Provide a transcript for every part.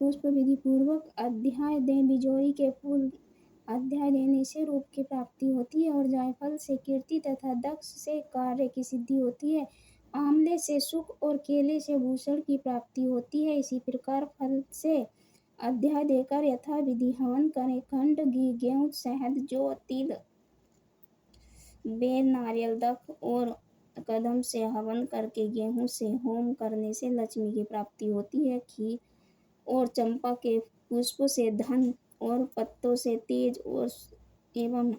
पुष्प विधि पूर्वक अध्याय दें। बिजोरी के फूल अध्याय देने से रूप की प्राप्ति होती है और जायफल से कीर्ति तथा दक्ष से कार्य की सिद्धि होती है। आंवले से सुख और केले से भूषण की प्राप्ति होती है। इसी प्रकार फल से अध्याय देकर यथा विधि हवन करें। खंड, घी, गेहूं, शहद, जौ, तिल, बेर, नारियल, दक्ष और कदम से हवन करके गेहूं से होम करने से लक्ष्मी की प्राप्ति होती है। खीर और चंपा के पुष्पों से धन और पत्तों से तेज और एवं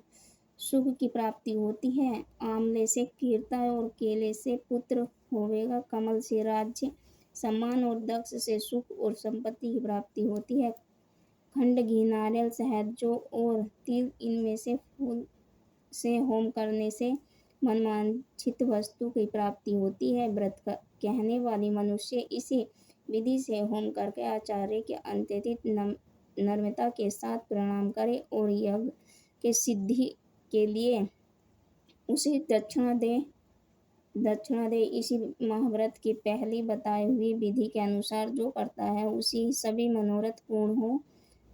सुख की प्राप्ति होती है। आंवले से कीर्ति और केले से पुत्र होवेगा। कमल से राज्य, सम्मान और दक्ष से सुख और संपत्ति की प्राप्ति होती है। खंड, घी, नारियल, शहद, जौ और तिल इनमें से फूल से होम करने से मनवांछित वस्तु की प्राप्ति होती है। व्रत कहने वाली मनुष्य इसी विधि से होम करके आचार्य के अत्यंत नम्रता के साथ प्रणाम करे और यज्ञ के सिद्धि के लिए उसे दक्षिणा दे। इसी महाव्रत की पहली बताई हुई विधि के अनुसार जो करता है उसी सभी मनोरथ पूर्ण हो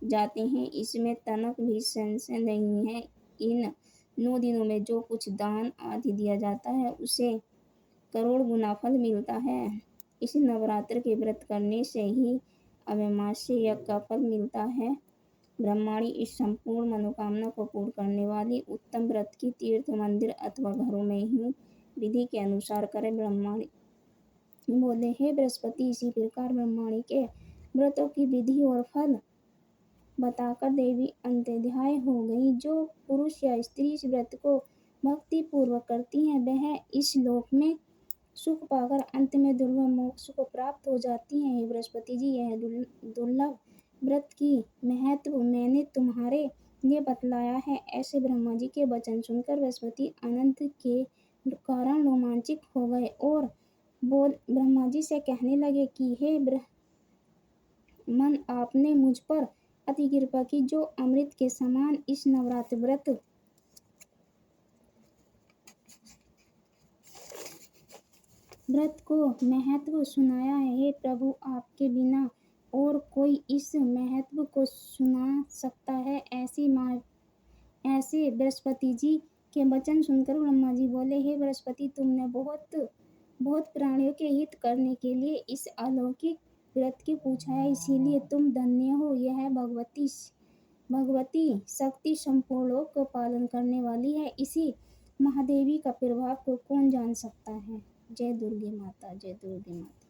जाते हैं। इसमें तनक भी संशय नहीं है। इन 9 दिनों में जो कुछ दान आदि दिया जाता है उसे करोड़ गुना फल मिलता है। इस नवरात्र के व्रत करने से ही अमावस्या यज्ञ का फल मिलता है। ब्रह्माणी इस संपूर्ण मनोकामना को पूर्ण करने वाली उत्तम व्रत की तीर्थ, मंदिर अथवा घरों में ही विधि के अनुसार करे। ब्रह्माणी बोले, हे बृहस्पति, इसी प्रकार ब्रह्माणी के व्रतों की विधि और फल बताकर देवी अंतर्ध्याय हो गई। जो पुरुष या स्त्री इस व्रत को भक्ति पूर्वक करती हैं वह इस लोक में सुख पाकर अंत में दुर्लभ मोक्ष को प्राप्त हो जाती हैं। हे बृहस्पति जी, यह दुर्लभ व्रत की महत्व मैंने तुम्हारे लिए बतलाया है। ऐसे ब्रह्मा जी के वचन सुनकर बृहस्पति अनंत के कारण रोमांचित हो गए और ब्रह्मा जी से कहने लगे कि हे ब्रह्मन, आपने मुझ पर अति कृपा की जो अमृत के समान इस नवरात्र व्रत को महत्व सुनाया है। हे प्रभु, आपके बिना और कोई इस महत्व को सुना सकता है। ऐसे बृहस्पति जी के वचन सुनकर ब्रह्मा जी बोले, हे बृहस्पति, तुमने बहुत प्राणियों के हित करने के लिए इस अलौकिक व्रत की पूछा है, इसीलिए तुम धन्य हो। यह भगवती शक्ति संपूर्ण लोक को पालन करने वाली है। इसी महादेवी का प्रभाव को कौन जान सकता है। जय दुर्गे माता, जय दुर्गे माता।